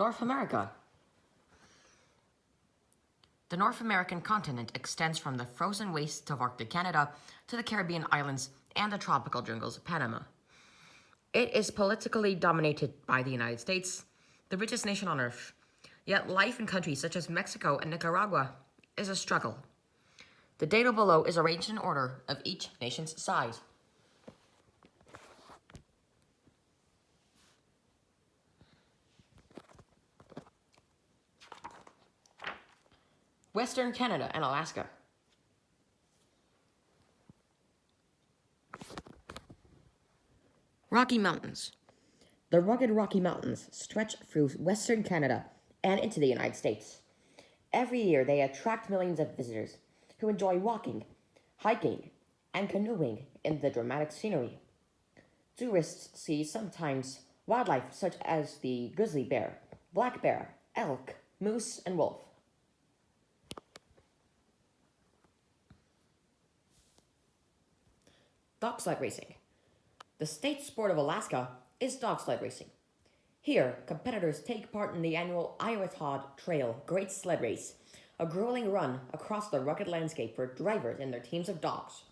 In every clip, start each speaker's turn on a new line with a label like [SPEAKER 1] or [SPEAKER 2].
[SPEAKER 1] North America. The North American continent extends from the frozen wastes of Arctic Canada to the Caribbean islands and the tropical jungles of Panama. It is politically dominated by the United States, the richest nation on earth. Yet life in countries such as Mexico and Nicaragua is a struggle. The data below is arranged in order of each nation's size. Western Canada and Alaska. Rocky Mountains. The rugged Rocky Mountains stretch through Western Canada and into the United States. Every year they attract millions of visitors who enjoy walking, hiking, and canoeing in the dramatic scenery. Tourists see sometimes wildlife such as the grizzly bear, black bear, elk, moose, and wolf. Dog sled racing. The state sport of Alaska is dog sled racing. Here, competitors take part in the annual Iroquois Trail Great Sled Race, a grueling run across the rugged landscape for drivers and their teams of dogs.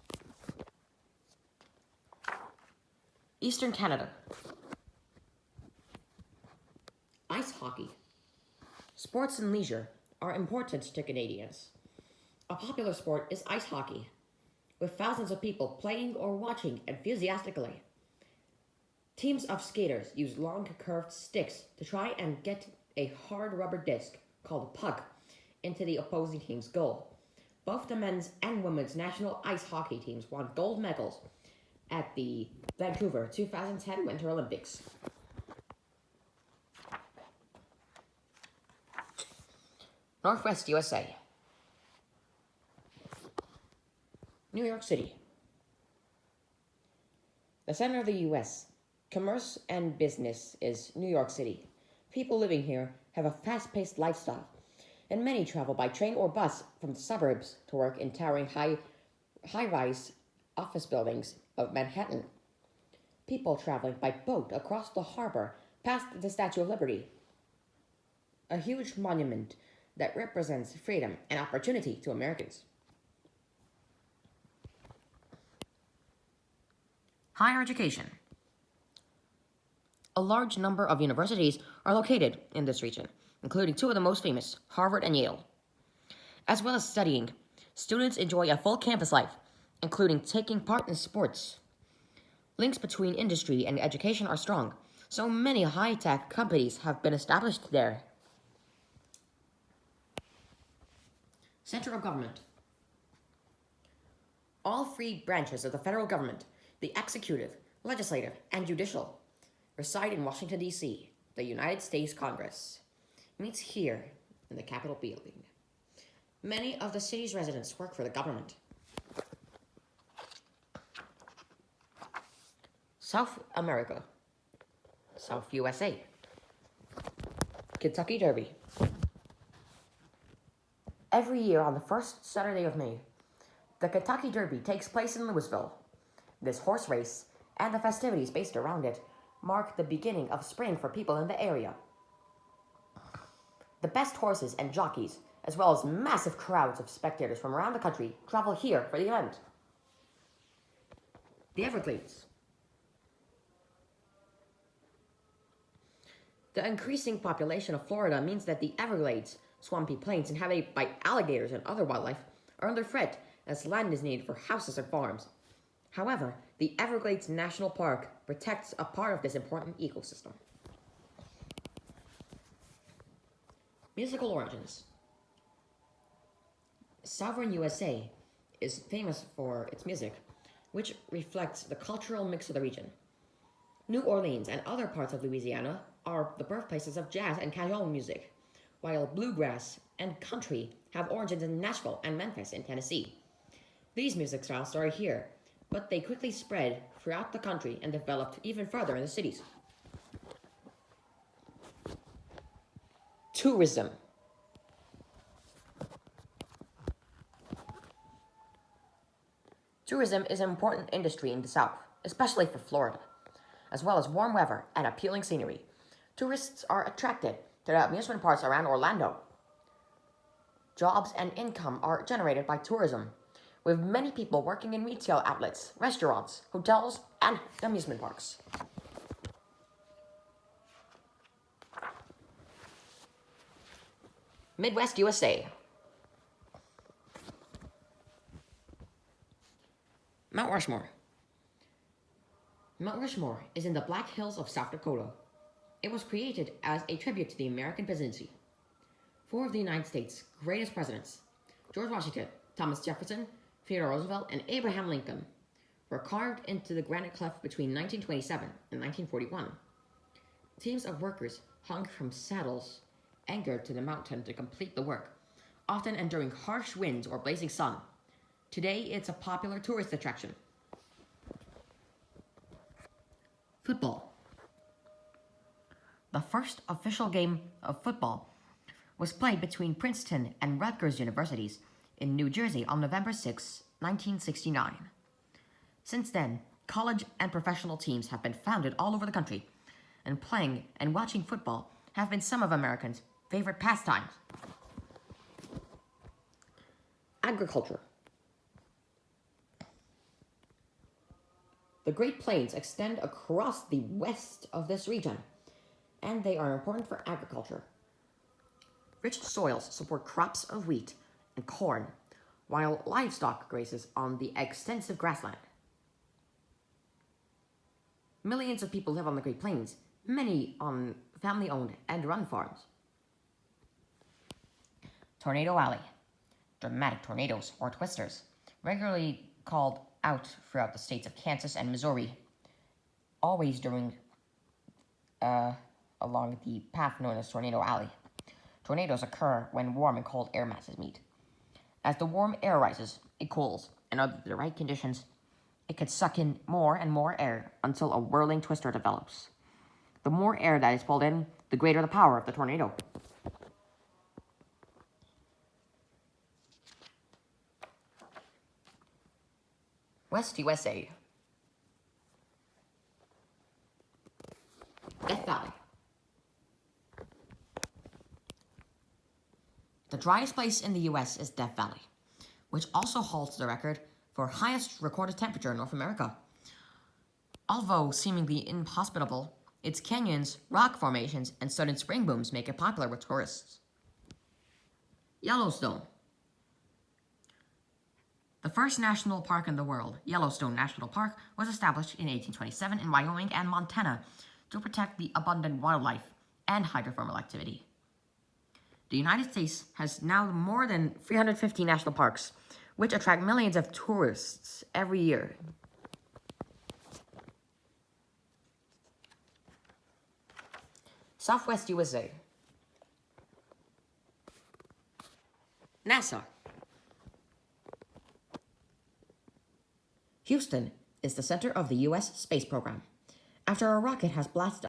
[SPEAKER 1] Eastern Canada. Ice hockey. Sports and leisure are important to Canadians. A popular sport is ice hockey, with thousands of people playing or watching enthusiastically. Teams of skaters use long curved sticks to try and get a hard rubber disc, called a puck, into the opposing team's goal. Both the men's and women's national ice hockey teams won gold medals at the Vancouver 2010 Winter Olympics. Northwest USA. New York City. The center of the U.S. Commerce and business is New York City. People living here have a fast-paced lifestyle, and many travel by train or bus from the suburbs to work in towering high-rise office buildings of Manhattan. People traveling by boat across the harbor past the Statue of Liberty, a huge monument that represents freedom and opportunity to Americans. Higher education. A large number of universities are located in this region, including two of the most famous, Harvard and Yale. As well as studying, students enjoy a full campus life, including taking part in sports. Links between industry and education are strong, so many high-tech companies have been established there. Central government. All three branches of the federal government, the executive, legislative, and judicial, reside in Washington, D.C., the United States Congress. Meets here in the Capitol building. Many of the city's residents work for the government. South America. South USA. Kentucky Derby. Every year on the first Saturday of May, the Kentucky Derby takes place in Louisville. This horse race and the festivities based around it mark the beginning of spring for people in the area. The best horses and jockeys, as well as massive crowds of spectators from around the country, travel here for the event. The Everglades. The increasing population of Florida means that the Everglades, swampy plains inhabited by alligators and other wildlife, are under threat as land is needed for houses and farms. However, the Everglades National Park protects a part of this important ecosystem. Musical origins. Southern USA is famous for its music, which reflects the cultural mix of the region. New Orleans and other parts of Louisiana are the birthplaces of jazz and cajon music, while bluegrass and country have origins in Nashville and Memphis in Tennessee. These music styles started here, but they quickly spread throughout the country and developed even further in the cities. Tourism. Tourism is an important industry in the South, especially for Florida. As well as warm weather and appealing scenery, tourists are attracted to the amusement parks around Orlando. Jobs and income are generated by tourism, with many people working in retail outlets, restaurants, hotels, and amusement parks. Midwest USA. Mount Rushmore. Mount Rushmore is in the Black Hills of South Dakota. It was created as a tribute to the American presidency. Four of the United States' greatest presidents, George Washington, Thomas Jefferson, Theodore Roosevelt, and Abraham Lincoln, were carved into the granite cleft between 1927 and 1941. Teams of workers hung from saddles anchored to the mountain to complete the work, often enduring harsh winds or blazing sun. Today, it's a popular tourist attraction. Football. The first official game of football was played between Princeton and Rutgers universities in New Jersey on November 6, 1969. Since then, college and professional teams have been founded all over the country, and playing and watching football have been some of Americans' favorite pastimes. Agriculture. The Great Plains extend across the west of this region, and they are important for agriculture. Rich soils support crops of wheat and corn, while livestock grazes on the extensive grassland. Millions of people live on the Great Plains, many on family-owned and run farms. Tornado Alley. Dramatic tornadoes, or twisters, regularly called out throughout the states of Kansas and Missouri, always during along the path known as Tornado Alley. Tornadoes occur when warm and cold air masses meet. As the warm air rises, it cools, and under the right conditions, it can suck in more and more air until a whirling twister develops. The more air that is pulled in, the greater the power of the tornado. West USA. Death Valley. The driest place in the U.S. is Death Valley, which also holds the record for highest recorded temperature in North America. Although seemingly inhospitable, its canyons, rock formations, and sudden spring booms make it popular with tourists. Yellowstone. The first national park in the world, Yellowstone National Park, was established in 1827 in Wyoming and Montana to protect the abundant wildlife and hydrothermal activity. The United States has now more than 350 national parks, which attract millions of tourists every year. Southwest USA. NASA. Houston is the center of the U.S. space program. After a rocket has blasted